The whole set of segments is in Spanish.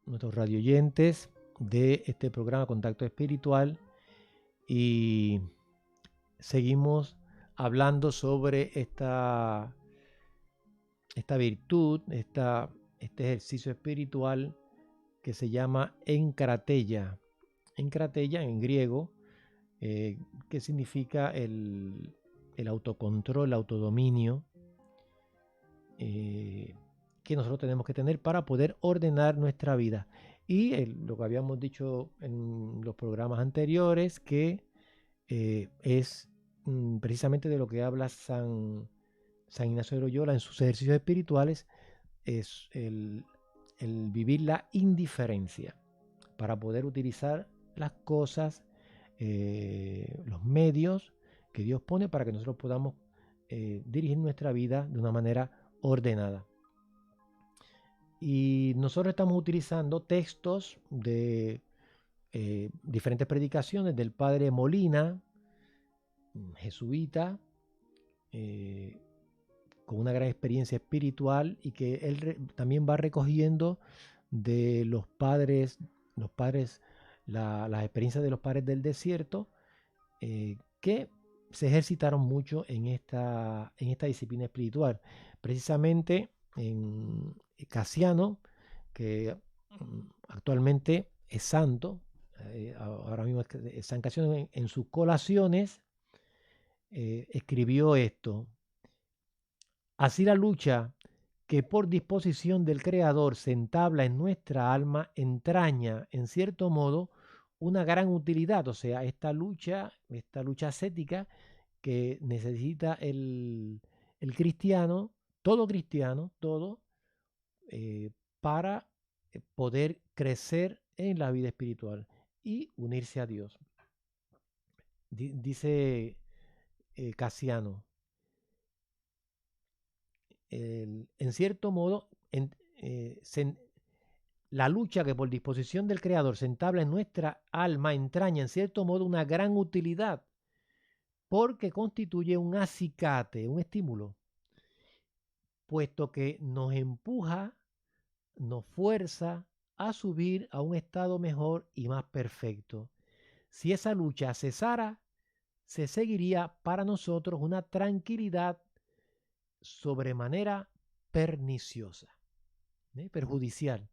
nuestros radioyentes de este programa Contacto Espiritual, y seguimos hablando sobre esta virtud, este ejercicio espiritual que se llama encratella. Encratella en griego, que significa el autocontrol, el autodominio, que nosotros tenemos que tener para poder ordenar nuestra vida. Y lo que habíamos dicho en los programas anteriores, que es precisamente de lo que habla San Ignacio de Loyola en sus ejercicios espirituales, es el vivir la indiferencia para poder utilizar las cosas, los medios que Dios pone para que nosotros podamos dirigir nuestra vida de una manera ordenada. Y nosotros estamos utilizando textos de diferentes predicaciones del padre Molina, jesuita, con una gran experiencia espiritual, y que él también va recogiendo de los padres, las experiencias de los padres del desierto, que se ejercitaron mucho en esta disciplina espiritual. Precisamente en Casiano, que actualmente es santo, ahora mismo es San Casiano, en sus colaciones escribió esto: así la lucha que por disposición del Creador se entabla en nuestra alma entraña, en cierto modo, una gran utilidad. O sea, esta lucha ascética que necesita el cristiano, todo, eh, para poder crecer en la vida espiritual y unirse a Dios. Dice Casiano, en cierto modo, la lucha que por disposición del Creador se entabla en nuestra alma entraña en cierto modo una gran utilidad, porque constituye un acicate, un estímulo, puesto que nos empuja, nos fuerza a subir a un estado mejor y más perfecto. Si esa lucha cesara, se seguiría para nosotros una tranquilidad sobremanera perniciosa, perjudicial,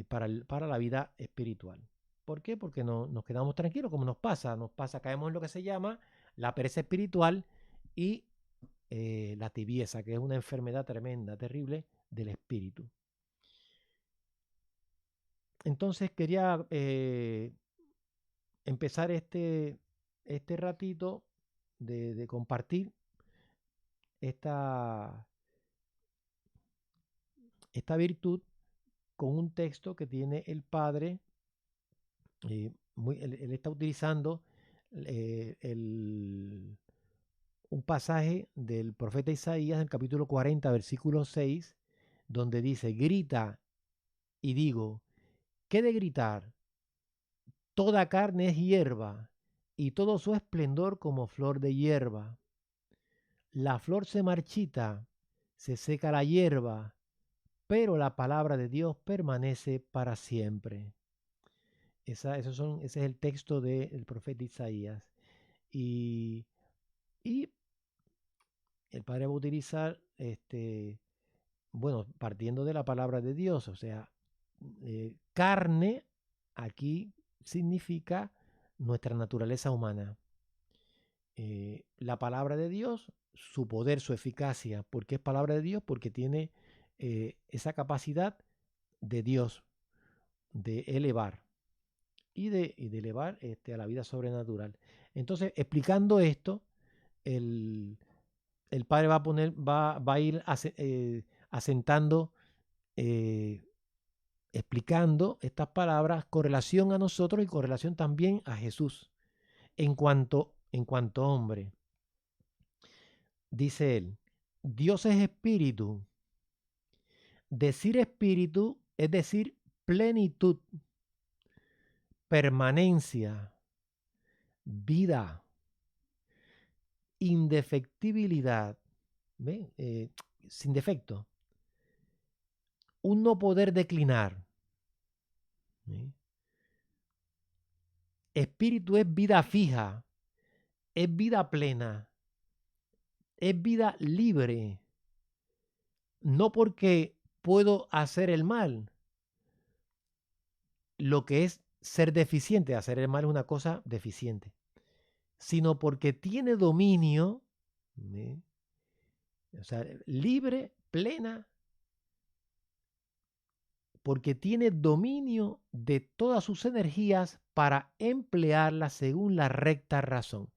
para la vida espiritual. ¿Por qué? Porque no, nos quedamos tranquilos, como nos pasa, caemos en lo que se llama la pereza espiritual y la tibieza, que es una enfermedad tremenda, terrible del espíritu. Entonces quería empezar este ratito de compartir esta, esta virtud con un texto que tiene el padre. Él está utilizando un pasaje del profeta Isaías en el capítulo 40, versículo 6, donde dice: grita y digo, ¿qué de gritar? Toda carne es hierba, y todo su esplendor como flor de hierba. La flor se marchita, se seca la hierba, pero la palabra de Dios permanece para siempre. Ese es el texto del profeta Isaías. Y, y el Padre va a utilizar, bueno, partiendo de la palabra de Dios, o sea, carne aquí significa nuestra naturaleza humana. La palabra de Dios, su poder, su eficacia. ¿Por qué es palabra de Dios? Porque tiene esa capacidad de Dios de elevar y de elevar a la vida sobrenatural. Entonces, explicando esto, el, el Padre va a ir asentando, eh, explicando estas palabras con relación a nosotros y con relación también a Jesús en cuanto hombre. Dice él: Dios es espíritu. Decir espíritu es decir plenitud, permanencia, vida, indefectibilidad, sin defecto. un no poder declinar. ¿Sí? Espíritu es vida fija, es vida plena, es vida libre. No porque puedo hacer el mal, lo que es ser deficiente, hacer el mal es una cosa deficiente, sino porque tiene dominio, ¿sí? O sea, libre, plena, porque tiene dominio de todas sus energías para emplearlas según la recta razón.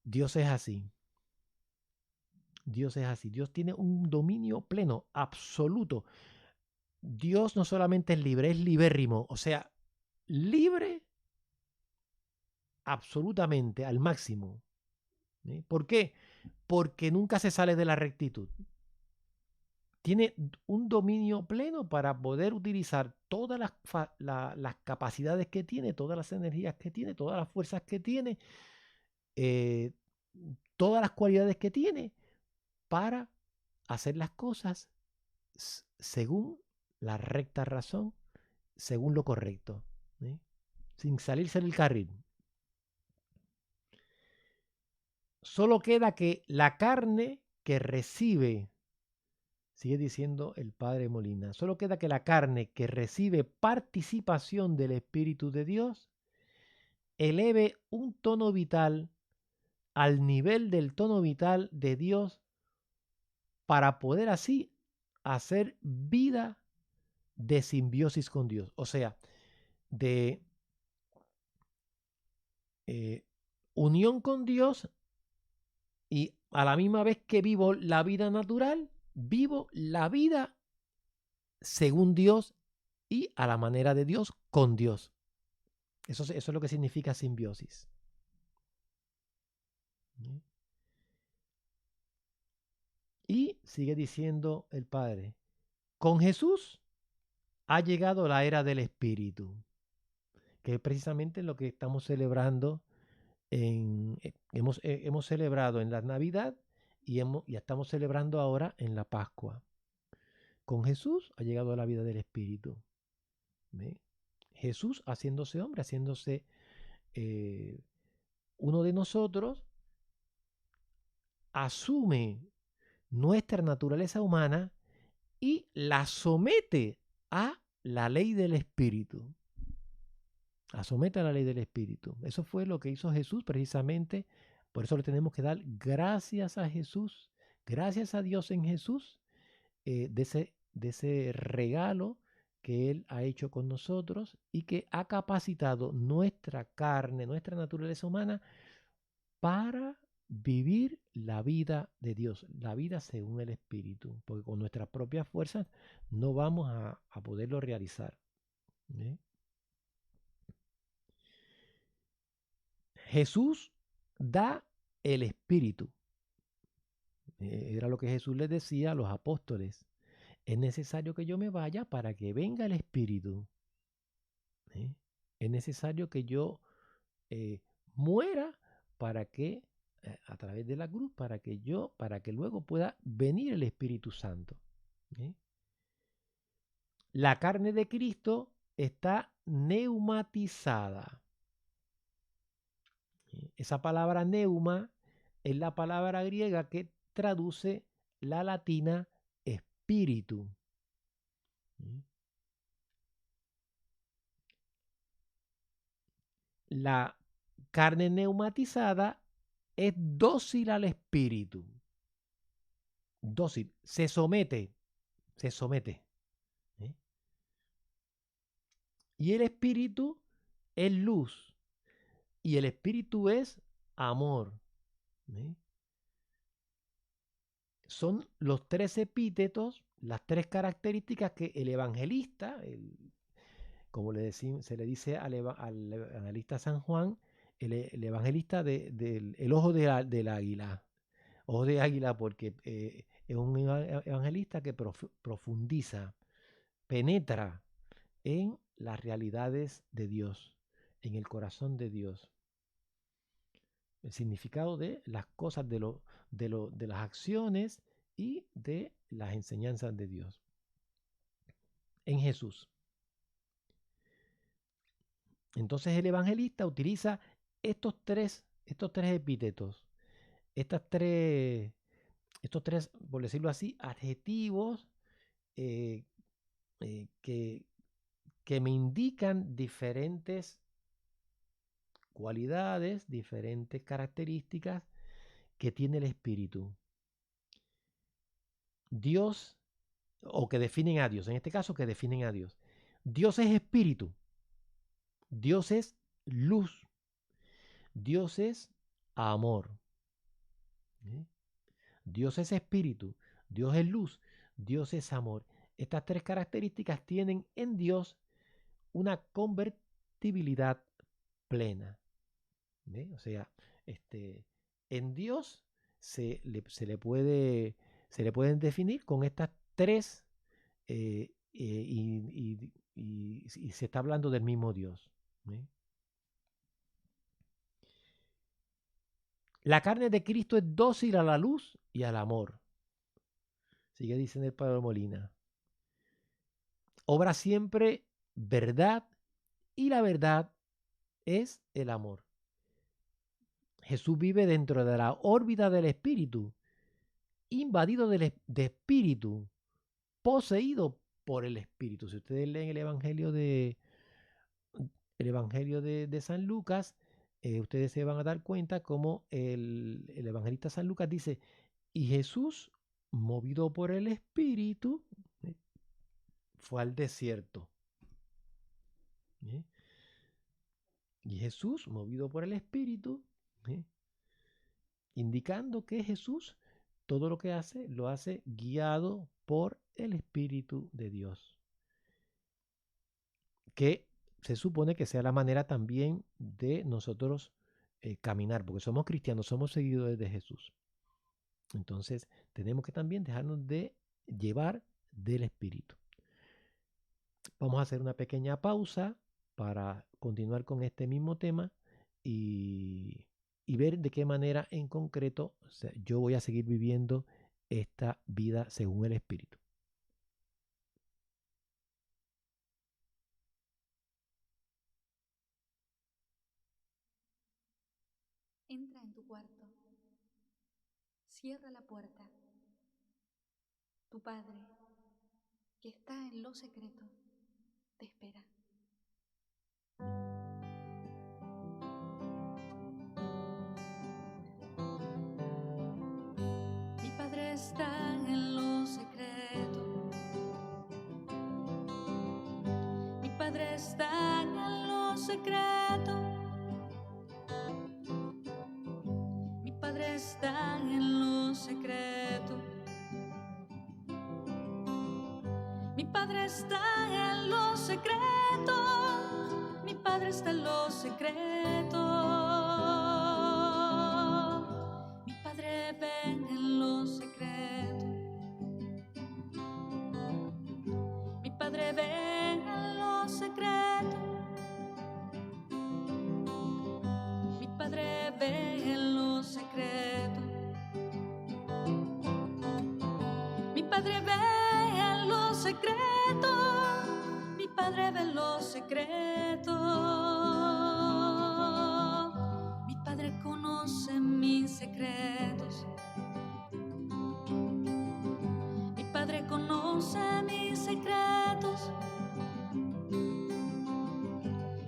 Dios es así. Dios es así. Dios tiene un dominio pleno, absoluto. Dios no solamente es libre, es libérrimo. O sea, libre absolutamente, al máximo. ¿Sí? ¿Por qué? Porque nunca se sale de la rectitud. Tiene un dominio pleno para poder utilizar todas las capacidades que tiene, todas las energías que tiene, todas las fuerzas que tiene, eh, todas las cualidades que tiene para hacer las cosas según la recta razón, según lo correcto, ¿sí? Sin salirse del carril. Solo queda que la carne que recibe, sigue diciendo el padre Molina, solo queda que la carne que recibe participación del Espíritu de Dios eleve un tono vital al nivel del tono vital de Dios para poder así hacer vida de simbiosis con Dios. O sea, de unión con Dios, y a la misma vez que vivo la vida natural, vivo la vida según Dios y a la manera de Dios con Dios. Eso es lo que significa simbiosis. Y sigue diciendo el Padre, con Jesús ha llegado la era del Espíritu, que es precisamente lo que estamos celebrando. Hemos celebrado en la Navidad y estamos celebrando ahora en la Pascua. Con Jesús ha llegado la vida del Espíritu. ¿Ve? Jesús haciéndose hombre, haciéndose uno de nosotros, asume nuestra naturaleza humana y la somete a la ley del Espíritu. La somete a la ley del Espíritu. Eso fue lo que hizo Jesús precisamente. Por eso le tenemos que dar gracias a Jesús, gracias a Dios en Jesús, de ese regalo que Él ha hecho con nosotros y que ha capacitado nuestra carne, nuestra naturaleza humana para vivir la vida de Dios, la vida según el Espíritu, porque con nuestras propias fuerzas no vamos a poderlo realizar. ¿Eh? Jesús da el Espíritu. Era lo que Jesús les decía a los apóstoles. Es necesario que yo me vaya para que venga el Espíritu. ¿Eh? Es necesario que yo eh, muera para que, a través de la cruz, para que luego pueda venir el Espíritu Santo. ¿Eh? La carne de Cristo está neumatizada. Esa palabra neuma es la palabra griega que traduce la latina espíritu. La carne neumatizada es dócil al espíritu. Dócil, se somete, se somete. ¿Eh? Y el espíritu es luz. Y el espíritu es amor. ¿Eh? Son los tres epítetos, las tres características que el evangelista, como se le dice al evangelista San Juan, el evangelista el ojo del águila. Ojo de águila porque es un evangelista que profundiza, penetra en las realidades de Dios, en el corazón de Dios. El significado de las cosas, de las acciones y de las enseñanzas de Dios. en Jesús. Entonces el evangelista utiliza estos tres epítetos, estos tres, por decirlo así, adjetivos eh, que me indican diferentes cualidades, diferentes características que tiene el Espíritu. Dios, o que definen a Dios, en este caso que definen a Dios. Dios es espíritu, Dios es luz, Dios es amor. ¿Sí? Dios es espíritu, Dios es luz, Dios es amor. Estas tres características tienen en Dios una convertibilidad plena. ¿Ve? O sea, en Dios se le pueden definir con estas tres y se está hablando del mismo Dios. ¿Ve? La carne de Cristo es dócil a la luz y al amor. Sigue diciendo el Pablo Molina. Obra siempre verdad y la verdad es el amor. Jesús vive dentro de la órbita del Espíritu, invadido de Espíritu, poseído por el Espíritu. Si ustedes leen el Evangelio de San Lucas, ustedes se van a dar cuenta como el evangelista San Lucas dice, y Jesús, movido por el Espíritu, fue al desierto. Y Jesús, movido por el Espíritu, indicando que Jesús todo lo que hace, lo hace guiado por el Espíritu de Dios. Que se supone que sea la manera también de nosotros caminar, porque somos cristianos, somos seguidores de Jesús. Entonces, tenemos que también dejarnos de llevar del Espíritu. Vamos a hacer una pequeña pausa para continuar con este mismo tema y ver de qué manera en concreto yo voy a seguir viviendo esta vida según el Espíritu. Entra en tu cuarto. Cierra la puerta. Tu Padre, que está en lo secreto, te espera. Mi Padre está en lo secreto. Mi Padre está en lo secreto. Mi Padre está en lo secreto. Mi Padre está en lo secreto. Mi Padre está en lo secreto. Mi Padre ve en lo secreto. Mi Padre ve en lo secreto. Mi Padre ve en lo secreto. Mi Padre ve en lo secreto. Mi Padre ve en lo secreto. Mi Padre conoce mis secretos. Mi Padre conoce mis secretos.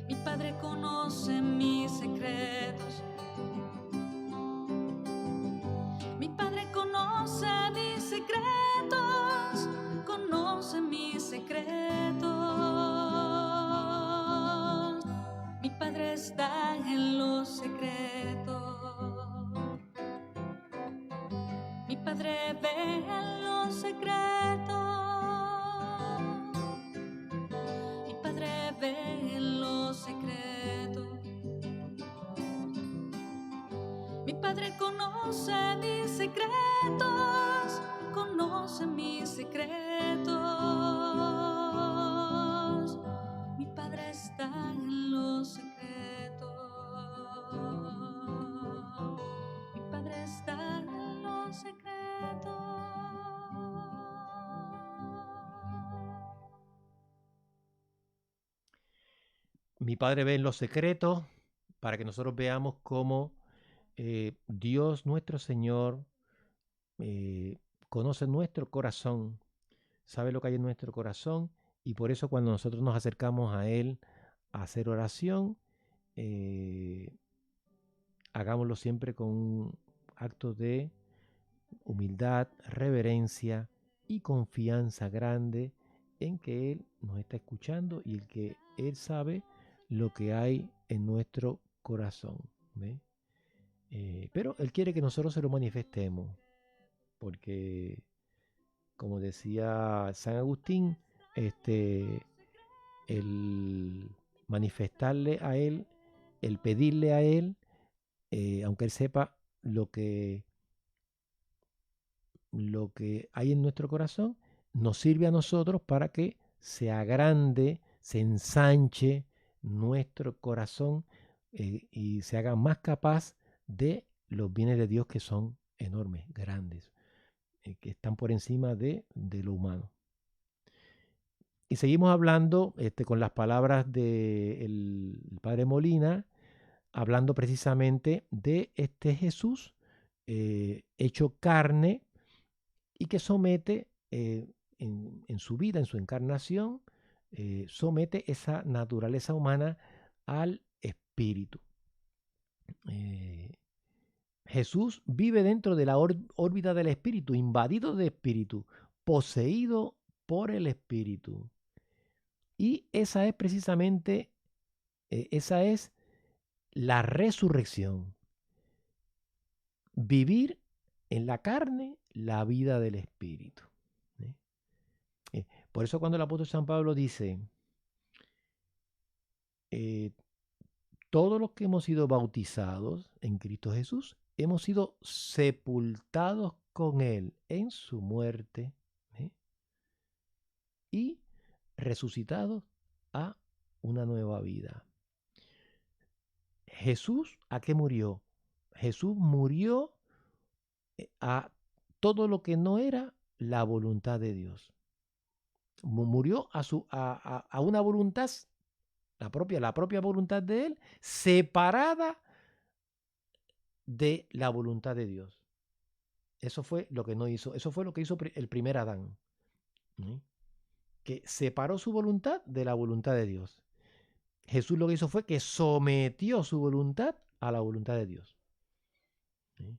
Mi Padre conoce mis secretos. Mi Padre conoce mis secretos. Conoce mis secretos. Mi Padre está en lo secreto. Mi Padre ve en lo secreto. Mi Padre ve en lo secreto. Mi Padre conoce mis secretos. Conoce mis secretos. Mi Padre está en lo secreto. Mi Padre está en lo secreto. Mi Padre ve en los secretos para que nosotros veamos cómo Dios nuestro Señor eh, conoce nuestro corazón, sabe lo que hay en nuestro corazón y por eso cuando nosotros nos acercamos a Él a hacer oración, eh, hagámoslo siempre con un acto de humildad, reverencia y confianza grande en que Él nos está escuchando y el que Él sabe lo que hay en nuestro corazón. ¿Ve? Pero Él quiere que nosotros se lo manifestemos, porque como decía San Agustín, el manifestarle a Él, el pedirle a Él, aunque Él sepa lo que hay en nuestro corazón, nos sirve a nosotros para que se agrande, se ensanche nuestro corazón y se haga más capaz de los bienes de Dios que son enormes, grandes, que están por encima de lo humano. Y seguimos hablando con las palabras del Padre Molina, hablando precisamente de este Jesús hecho carne y que somete en su vida, en su encarnación, somete esa naturaleza humana al espíritu. Jesús vive dentro de la órbita del espíritu, invadido de espíritu, poseído por el espíritu. Y esa es precisamente, esa es la resurrección. Vivir en la carne la vida del espíritu. Por eso cuando el apóstol San Pablo dice, todos los que hemos sido bautizados en Cristo Jesús, hemos sido sepultados con Él en su muerte y resucitados a una nueva vida. Jesús, ¿a qué murió? Jesús murió a todo lo que no era la voluntad de Dios. Murió a una voluntad, la propia voluntad de Él, separada de la voluntad de Dios. Eso fue lo que no hizo. Eso fue lo que hizo el primer Adán. ¿Sí? Que separó su voluntad de la voluntad de Dios. Jesús lo que hizo fue que sometió su voluntad a la voluntad de Dios. ¿Sí?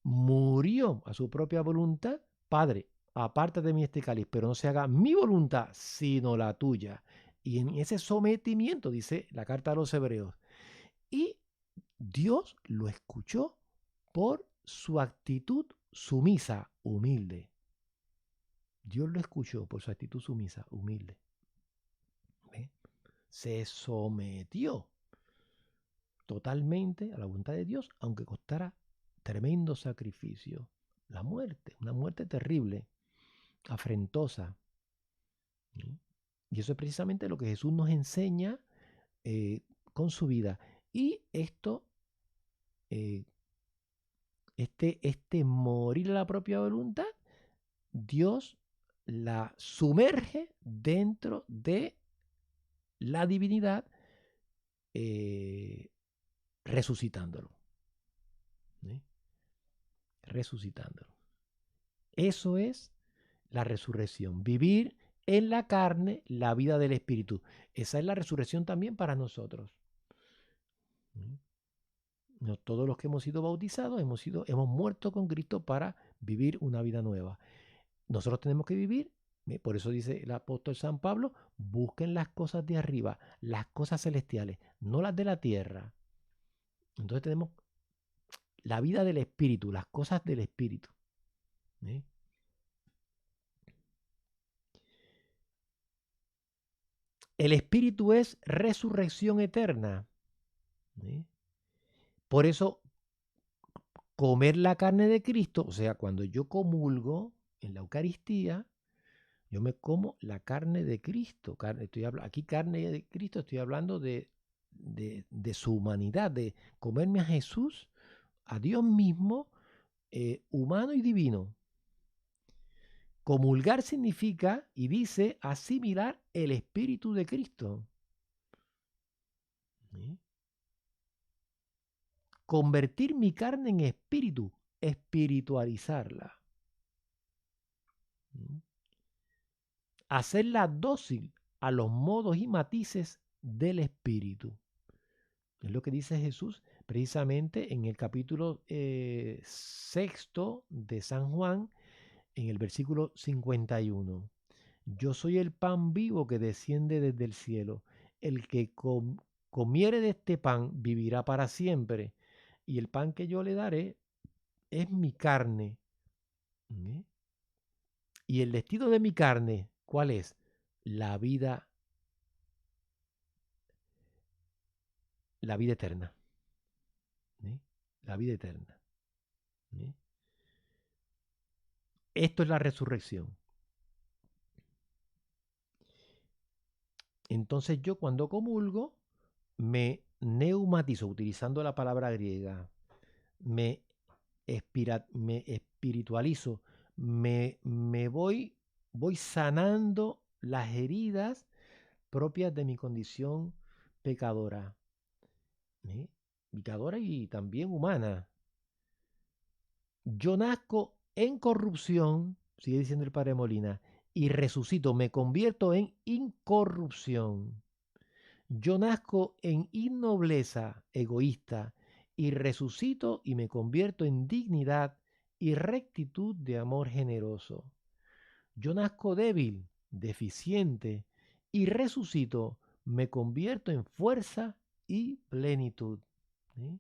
Murió a su propia voluntad. Padre, aparte de mí este cáliz, pero no se haga mi voluntad, sino la tuya. Y en ese sometimiento, dice la carta a los hebreos, y Dios lo escuchó por su actitud sumisa, humilde. Dios lo escuchó por su actitud sumisa, humilde. ¿Ve? Se sometió totalmente a la voluntad de Dios, aunque costara tremendo sacrificio. La muerte, una muerte terrible, afrentosa. ¿Sí? Y eso es precisamente lo que Jesús nos enseña con su vida. Y esto, este morir a la propia voluntad, Dios la sumerge dentro de la divinidad, resucitándolo. ¿Sí? Resucitándolo. Eso es la resurrección. Vivir en la carne la vida del Espíritu. Esa es la resurrección también para nosotros. ¿Sí? No, todos los que hemos sido bautizados hemos muerto con Cristo para vivir una vida nueva. Nosotros tenemos que vivir, por eso dice el apóstol San Pablo, busquen las cosas de arriba, las cosas celestiales, no las de la tierra. Entonces tenemos la vida del Espíritu, las cosas del Espíritu. ¿Sí? El Espíritu es resurrección eterna. ¿Sí? Por eso, comer la carne de Cristo, o sea, cuando yo comulgo en la Eucaristía, yo me como la carne de Cristo. Aquí carne de Cristo, estoy hablando de su humanidad, de comerme a Jesús, a Dios mismo, humano y divino. Comulgar significa, y dice, asimilar el Espíritu de Cristo. ¿Sí? Convertir mi carne en espíritu, espiritualizarla. ¿Sí? Hacerla dócil a los modos y matices del Espíritu. Es lo que dice Jesús precisamente en el capítulo 6 de San Juan, en el versículo 51. Yo soy el pan vivo que desciende desde el cielo. El que comiere de este pan vivirá para siempre. Y el pan que yo le daré es mi carne. ¿Eh? Y el destino de mi carne, ¿cuál es? La vida eterna. ¿Eh? La vida eterna. ¿Eh? Esto es la resurrección. Entonces yo cuando comulgo me neumatizo, utilizando la palabra griega, me espiritualizo, me voy sanando las heridas propias de mi condición pecadora. ¿Eh? Pecadora y también humana. Yo nazco en corrupción, sigue diciendo el padre Molina, y resucito, me convierto en incorrupción. Yo nazco en innobleza egoísta y resucito y me convierto en dignidad y rectitud de amor generoso. Yo nazco débil, deficiente y resucito, me convierto en fuerza y plenitud. ¿Sí?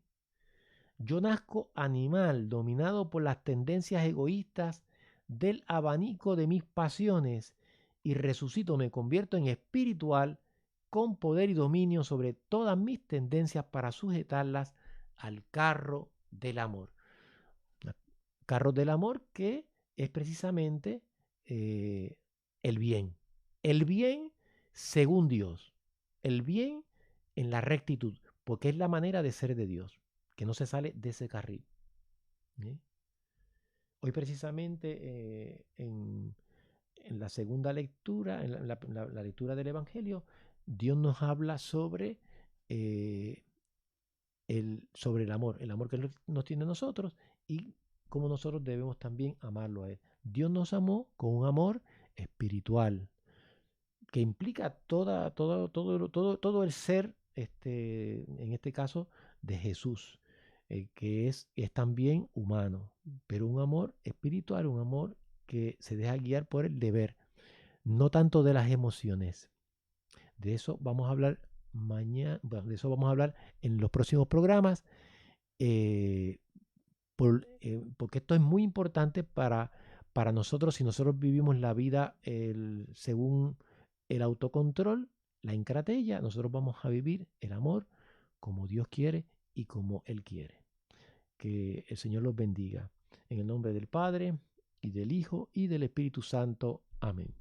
Yo nazco animal, dominado por las tendencias egoístas del abanico de mis pasiones y resucito, me convierto en espiritual con poder y dominio sobre todas mis tendencias para sujetarlas al carro del amor. Carro del amor que es precisamente el bien. El bien según Dios. El bien en la rectitud, porque es la manera de ser de Dios, que no se sale de ese carril. ¿Sí? Hoy precisamente en la segunda lectura, en la lectura del Evangelio, Dios nos habla eh, sobre el amor que Él nos tiene a nosotros y cómo nosotros debemos también amarlo a Él. Dios nos amó con un amor espiritual que implica todo el ser, en este caso, de Jesús, que es también humano, pero un amor espiritual, un amor que se deja guiar por el deber, no tanto de las emociones. De eso vamos a hablar mañana, bueno, de eso vamos a hablar en los próximos programas, eh, porque esto es muy importante para nosotros si nosotros vivimos la vida según el autocontrol, la encratella, nosotros vamos a vivir el amor como Dios quiere y como Él quiere. Que el Señor los bendiga. En el nombre del Padre, y del Hijo, y del Espíritu Santo. Amén.